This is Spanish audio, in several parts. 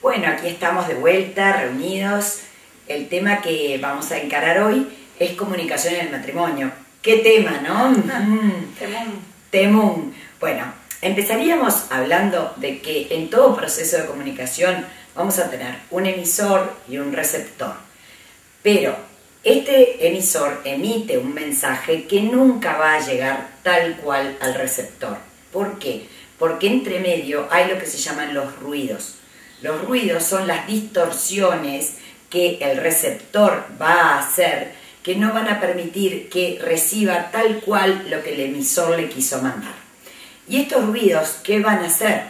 Bueno, aquí estamos de vuelta, reunidos. El tema que vamos a encarar hoy es comunicación en el matrimonio. ¿Qué tema, no? Temún. Bueno, empezaríamos hablando de que en todo proceso de comunicación vamos a tener un emisor y un receptor. Pero este emisor emite un mensaje que nunca va a llegar tal cual al receptor. ¿Por qué? Porque entre medio hay lo que se llaman los ruidos. Los ruidos son las distorsiones que el receptor va a hacer, que no van a permitir que reciba tal cual lo que el emisor le quiso mandar. Y estos ruidos, ¿qué van a hacer?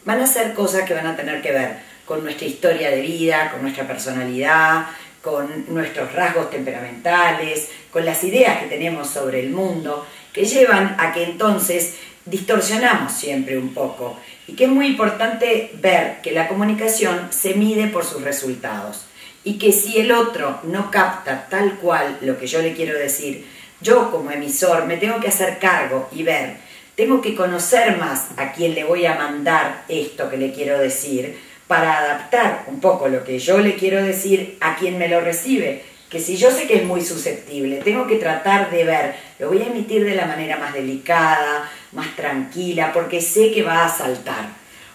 Van a ser cosas que van a tener que ver con nuestra historia de vida, con nuestra personalidad, con nuestros rasgos temperamentales, con las ideas que tenemos sobre el mundo, que llevan a que entonces distorsionamos siempre un poco. Y que es muy importante ver que la comunicación se mide por sus resultados. Y que si el otro no capta tal cual lo que yo le quiero decir, yo como emisor me tengo que hacer cargo y ver, tengo que conocer más a quién le voy a mandar esto que le quiero decir, para adaptar un poco lo que yo le quiero decir a quien me lo recibe. Que si yo sé que es muy susceptible, tengo que tratar de ver, lo voy a emitir de la manera más delicada, más tranquila, porque sé que va a saltar.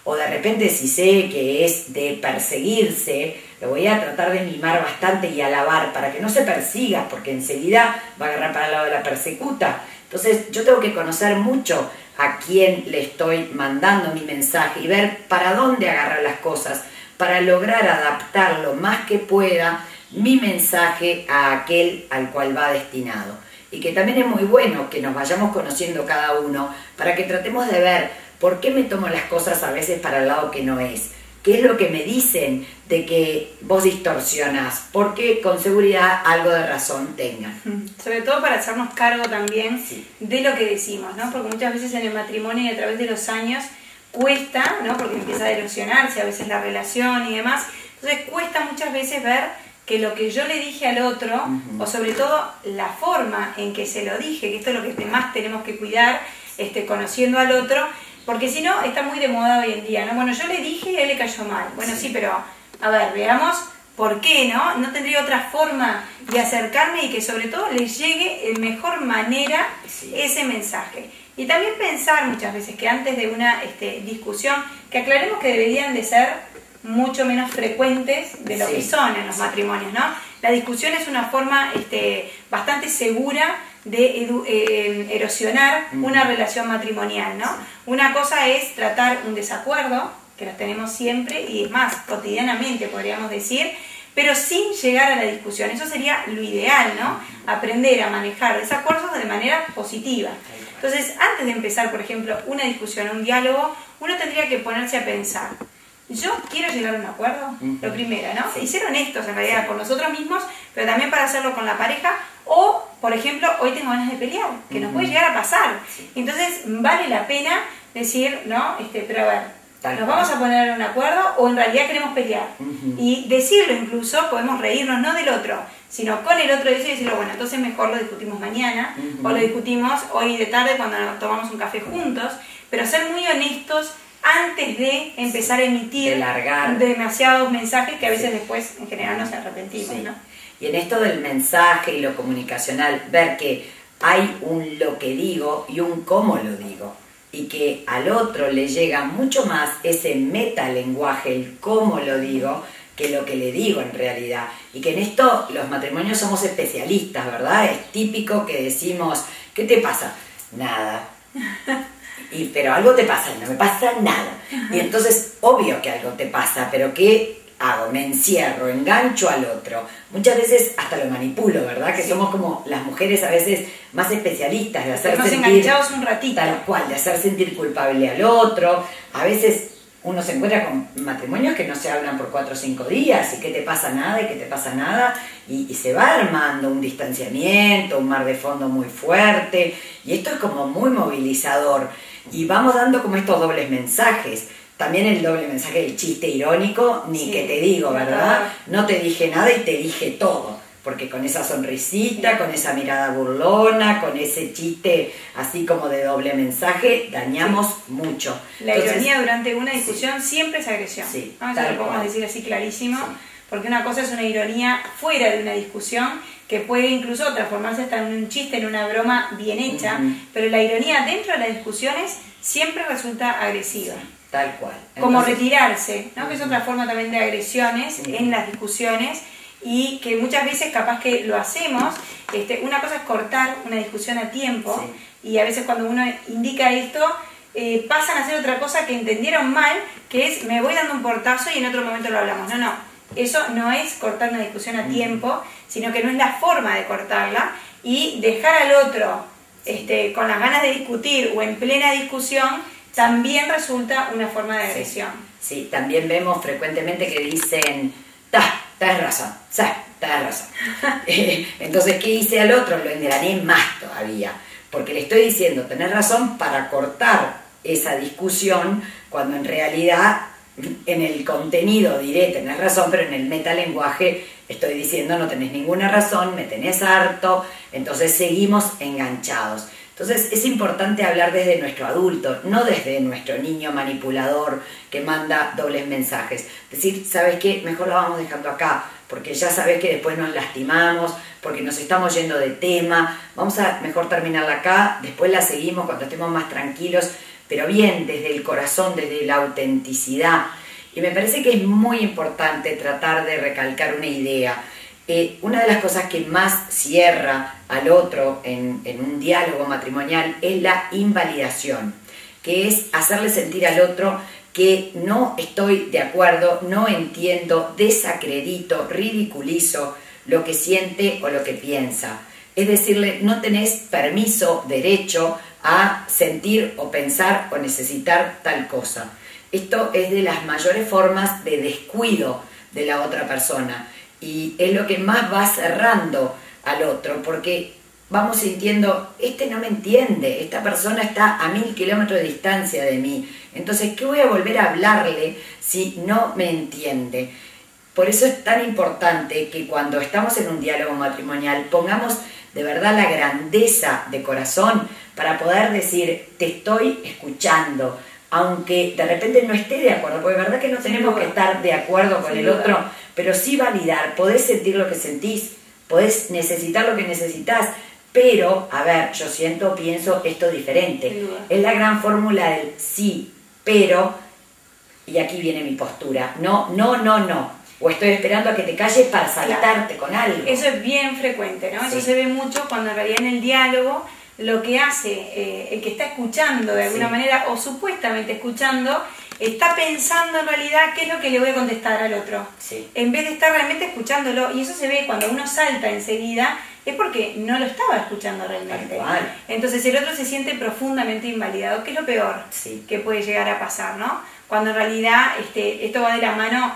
O de repente si sé que es de perseguirse, lo voy a tratar de mimar bastante y alabar para que no se persiga, porque enseguida va a agarrar para el lado de la persecuta. Entonces yo tengo que conocer mucho a quién le estoy mandando mi mensaje y ver para dónde agarrar las cosas, para lograr adaptar lo más que pueda mi mensaje a aquel al cual va destinado. Y que también es muy bueno que nos vayamos conociendo cada uno para que tratemos de ver por qué me tomo las cosas a veces para el lado que no es. ¿Qué es lo que me dicen de que vos distorsionás? Porque con seguridad algo de razón tengan. Sobre todo para hacernos cargo también de lo que decimos, ¿no? Porque muchas veces en el matrimonio y a través de los años cuesta, ¿no? Porque empieza a erosionarse a veces la relación y demás. Entonces cuesta muchas veces ver que lo que yo le dije al otro, o sobre todo la forma en que se lo dije, que esto es lo que más tenemos que cuidar, conociendo al otro, porque si no, está muy de moda hoy en día, ¿no? Bueno, yo le dije y a él le cayó mal. Bueno, sí, pero, a ver, veamos por qué, ¿no? No tendría otra forma de acercarme y que sobre todo le llegue de mejor manera ese mensaje. Y también pensar muchas veces que antes de una discusión, que aclaremos que deberían de ser mucho menos frecuentes de lo que son en los matrimonios, ¿no? La discusión es una forma bastante segura de erosionar una relación matrimonial, ¿no? Una cosa es tratar un desacuerdo, que los tenemos siempre, y es más, cotidianamente podríamos decir, pero sin llegar a la discusión. Eso sería lo ideal, ¿no? Aprender a manejar desacuerdos de manera positiva. Entonces, antes de empezar, por ejemplo, una discusión, un diálogo, uno tendría que ponerse a pensar: yo quiero llegar a un acuerdo, lo primero, ¿no? Y ser honestos en realidad con nosotros mismos, pero también para hacerlo con la pareja. O, por ejemplo, hoy tengo ganas de pelear, que nos puede llegar a pasar. Entonces, vale la pena decir, ¿no? Pero a ver, ¿nos vamos a poner en un acuerdo o en realidad queremos pelear? Y decirlo incluso, podemos reírnos no del otro, sino con el otro y decirlo, bueno, entonces mejor lo discutimos mañana, o lo discutimos hoy de tarde cuando nos tomamos un café juntos, pero ser muy honestos antes de empezar a emitir demasiados mensajes que a veces después en general nos arrepentimos, ¿no? Y en esto del mensaje y lo comunicacional, ver que hay un lo que digo y un cómo lo digo, y que al otro le llega mucho más ese metalenguaje, el cómo lo digo, que lo que le digo en realidad. Y que en esto los matrimonios somos especialistas, ¿verdad? Es típico que decimos, ¿qué te pasa? Nada. Pero algo te pasa, no me pasa nada. Y entonces, obvio que algo te pasa, pero ¿qué hago? Me encierro, engancho al otro. Muchas veces hasta lo manipulo, ¿verdad? Que somos como las mujeres a veces más especialistas de hacer sentir... enganchados un ratito. Tal cual, de hacer sentir culpable al otro. A veces uno se encuentra con matrimonios que no se hablan por 4 o 5 días, y que te pasa nada, y que te pasa nada, y se va armando un distanciamiento, un mar de fondo muy fuerte, y esto es como muy movilizador. Y vamos dando como estos dobles mensajes. También el doble mensaje del chiste irónico, ni que te digo, ¿verdad? No te dije nada y te dije todo. porque con esa sonrisita, con esa mirada burlona, con ese chiste así como de doble mensaje, dañamos mucho. La ironía durante una discusión siempre es agresión. Sí, ¿no? Eso lo podemos decir así clarísimo, porque una cosa es una ironía fuera de una discusión, que puede incluso transformarse hasta en un chiste, en una broma bien hecha, pero la ironía dentro de las discusiones siempre resulta agresiva. Tal cual. Entonces, como retirarse, ¿no? Que es otra forma también de agresiones en las discusiones, y que muchas veces capaz que lo hacemos. Una cosa es cortar una discusión a tiempo, y a veces cuando uno indica esto, pasan a hacer otra cosa que entendieron mal, que es me voy dando un portazo y en otro momento lo hablamos. No, eso no es cortar una discusión a tiempo, sino que no es la forma de cortarla, y dejar al otro con las ganas de discutir o en plena discusión también resulta una forma de agresión. Sí, también vemos frecuentemente que dicen, tenés razón, tenés razón. Entonces, ¿qué hice al otro? Lo engrané más todavía, porque le estoy diciendo, tenés razón, para cortar esa discusión, cuando en realidad en el contenido diré, tenés razón, pero en el metalenguaje estoy diciendo, no tenés ninguna razón, me tenés harto, entonces seguimos enganchados. Entonces es importante hablar desde nuestro adulto, no desde nuestro niño manipulador que manda dobles mensajes. Decir, ¿sabes qué? Mejor lo vamos dejando acá, porque ya sabes que después nos lastimamos, porque nos estamos yendo de tema, vamos a mejor terminarla acá, después la seguimos cuando estemos más tranquilos, pero bien, desde el corazón, desde la autenticidad. Y me parece que es muy importante tratar de recalcar una idea. Una de las cosas que más cierra al otro en un diálogo matrimonial es la invalidación, que es hacerle sentir al otro que no estoy de acuerdo, no entiendo, desacredito, ridiculizo lo que siente o lo que piensa. Es decirle, no tenés permiso, derecho a sentir o pensar o necesitar tal cosa. Esto es de las mayores formas de descuido de la otra persona, y es lo que más va cerrando al otro, porque vamos sintiendo, no me entiende, esta persona está a 1000 kilómetros de distancia de mí, entonces ¿qué voy a volver a hablarle si no me entiende? Por eso es tan importante que cuando estamos en un diálogo matrimonial pongamos de verdad la grandeza de corazón para poder decir, te estoy escuchando, aunque de repente no esté de acuerdo, porque es verdad que no tenemos que estar de acuerdo con el otro, pero sí validar, podés sentir lo que sentís, podés necesitar lo que necesitas, pero, a ver, yo siento, pienso esto diferente. Es la gran fórmula del sí, pero, y aquí viene mi postura, no, o estoy esperando a que te calles para saltarte con algo. Eso es bien frecuente, ¿no? Eso se ve mucho cuando en realidad en el diálogo lo que hace el que está escuchando de alguna manera, o supuestamente escuchando, está pensando en realidad qué es lo que le voy a contestar al otro, en vez de estar realmente escuchándolo. Y eso se ve cuando uno salta enseguida, es porque no lo estaba escuchando realmente. Entonces el otro se siente profundamente invalidado, que es lo peor que puede llegar a pasar, ¿no? Cuando en realidad esto va de la mano,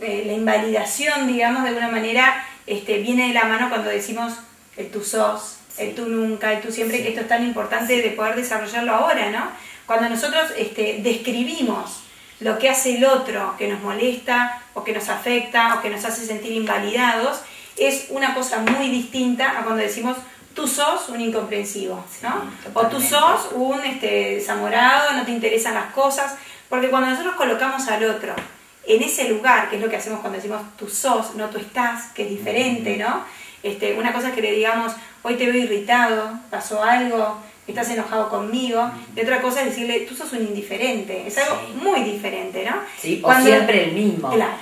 la invalidación, digamos, de alguna manera, viene de la mano cuando decimos el tú sos, el tú nunca, el tú siempre, que esto es tan importante de poder desarrollarlo ahora, ¿no? Cuando nosotros describimos lo que hace el otro que nos molesta o que nos afecta o que nos hace sentir invalidados, es una cosa muy distinta a cuando decimos tú sos un incomprensivo, ¿no? O tú sos un desamorado, no te interesan las cosas, porque cuando nosotros colocamos al otro en ese lugar, que es lo que hacemos cuando decimos tú sos, no tú estás, que es diferente, ¿no? Una cosa es que le digamos, hoy te veo irritado, pasó algo, estás enojado conmigo, y otra cosa es decirle, tú sos un indiferente, es algo muy diferente, ¿no? Sí, o siempre el mismo. Claro.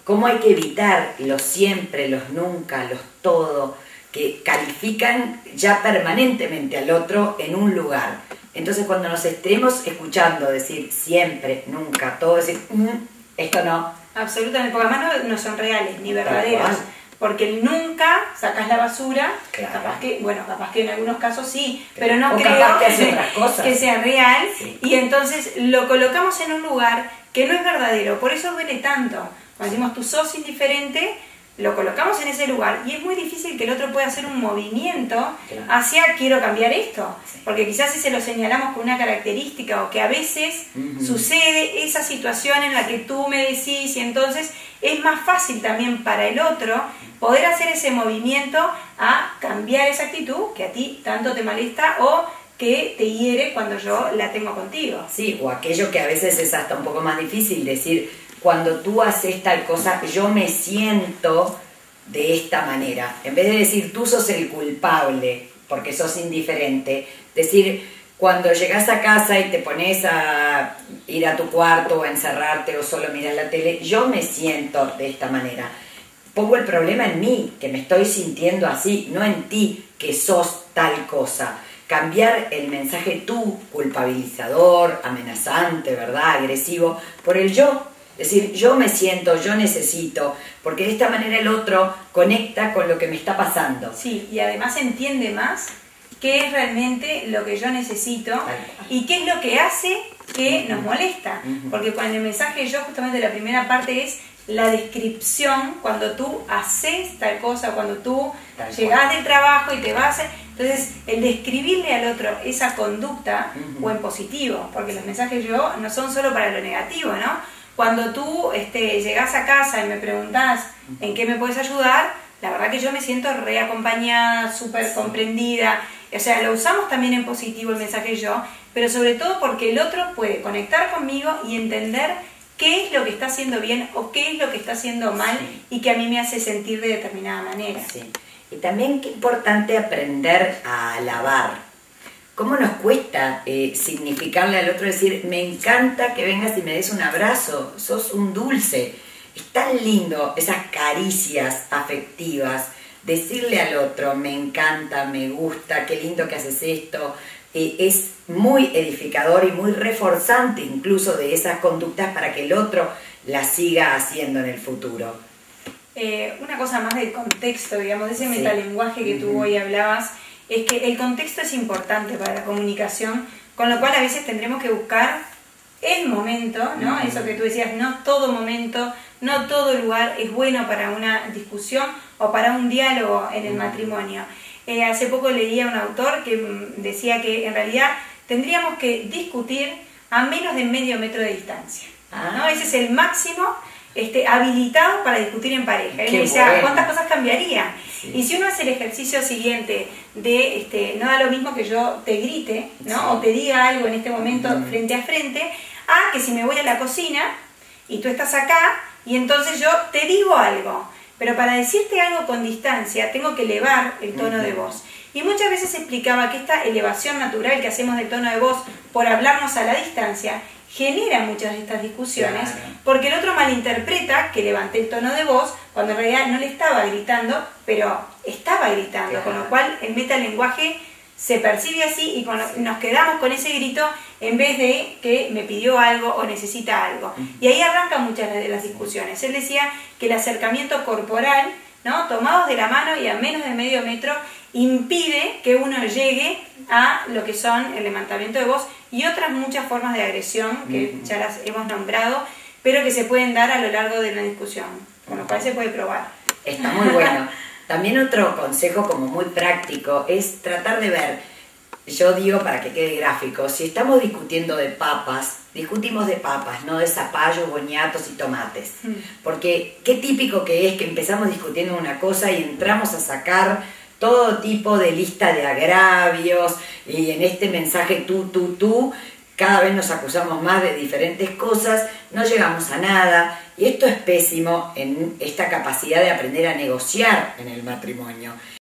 ¿Cómo hay que evitar los siempre, los nunca, los todo, que califican ya permanentemente al otro en un lugar? Entonces cuando nos estemos escuchando decir siempre, nunca, todo, decir, esto no. Absolutamente, porque además no son reales ni verdaderos. Porque el nunca sacás la basura, capaz que en algunos casos sí, pero no creo que sea real, y entonces lo colocamos en un lugar que no es verdadero, por eso duele tanto. Cuando decimos tú sos indiferente, lo colocamos en ese lugar y es muy difícil que el otro pueda hacer un movimiento hacia quiero cambiar esto, porque quizás si se lo señalamos con una característica o que a veces sucede esa situación en la que tú me decís y entonces es más fácil también para el otro poder hacer ese movimiento a cambiar esa actitud que a ti tanto te molesta o que te hiere cuando yo la tengo contigo. Sí, o aquello que a veces es hasta un poco más difícil, decir, cuando tú haces tal cosa, yo me siento de esta manera. En vez de decir, tú sos el culpable, porque sos indiferente, decir, cuando llegás a casa y te pones a ir a tu cuarto o a encerrarte o solo miras la tele, yo me siento de esta manera. Pongo el problema en mí, que me estoy sintiendo así, no en ti, que sos tal cosa. Cambiar el mensaje tú, culpabilizador, amenazante, ¿verdad?, agresivo, por el yo. Es decir, yo me siento, yo necesito, porque de esta manera el otro conecta con lo que me está pasando. Sí, y además entiende más qué es realmente lo que yo necesito y qué es lo que hace que nos molesta. Porque con el mensaje yo, justamente la primera parte es la descripción, cuando tú haces tal cosa, cuando tú llegás del trabajo y te vas a... Entonces, el describirle al otro esa conducta, o en positivo, porque los mensajes yo no son solo para lo negativo, ¿no? Cuando tú llegás a casa y me preguntás en qué me puedes ayudar, la verdad que yo me siento reacompañada, súper comprendida. O sea, lo usamos también en positivo el mensaje yo, pero sobre todo porque el otro puede conectar conmigo y entender qué es lo que está haciendo bien o qué es lo que está haciendo mal y que a mí me hace sentir de determinada manera. Sí. Y también qué importante aprender a alabar. ¿Cómo nos cuesta significarle al otro, decir, me encanta que vengas y me des un abrazo, sos un dulce? Es tan lindo esas caricias afectivas, decirle al otro, me encanta, me gusta, qué lindo que haces esto. Es muy edificador y muy reforzante incluso de esas conductas para que el otro las siga haciendo en el futuro. Una cosa más del contexto, digamos, de ese metalenguaje que tú hoy hablabas, es que el contexto es importante para la comunicación, con lo cual a veces tendremos que buscar el momento, ¿no? Eso que tú decías, no todo momento, no todo lugar es bueno para una discusión o para un diálogo en el matrimonio. Hace poco leía a un autor que decía que en realidad tendríamos que discutir a menos de medio metro de distancia, ¿no? Ese es el máximo habilitado para discutir en pareja. Él decía, bueno, ¿cuántas cosas cambiarían? Sí. Y si uno hace el ejercicio siguiente de, no da lo mismo que yo te grite, ¿no? Sí. O te diga algo en este momento frente a frente, a que si me voy a la cocina y tú estás acá y entonces yo te digo algo, pero para decirte algo con distancia tengo que elevar el tono de voz. Y muchas veces explicaba que esta elevación natural que hacemos del tono de voz por hablarnos a la distancia genera muchas de estas discusiones, porque el otro malinterpreta que levanté el tono de voz cuando en realidad no le estaba gritando, pero estaba gritando, con lo cual el metalenguaje se percibe así y nos quedamos con ese grito en vez de que me pidió algo o necesita algo. Y ahí arrancan muchas de las discusiones. Él decía que el acercamiento corporal, ¿no?, tomados de la mano y a menos de medio metro, impide que uno llegue a lo que son el levantamiento de voz y otras muchas formas de agresión que ya las hemos nombrado, pero que se pueden dar a lo largo de una discusión, con lo cual se puede probar. Está muy bueno. También otro consejo como muy práctico es tratar de ver, yo digo para que quede gráfico, si estamos discutiendo de papas, discutimos de papas, no de zapallos, boniatos y tomates. Porque qué típico que es que empezamos discutiendo una cosa y entramos a sacar todo tipo de lista de agravios y en este mensaje tú, cada vez nos acusamos más de diferentes cosas, no llegamos a nada y esto es pésimo en esta capacidad de aprender a negociar en el matrimonio.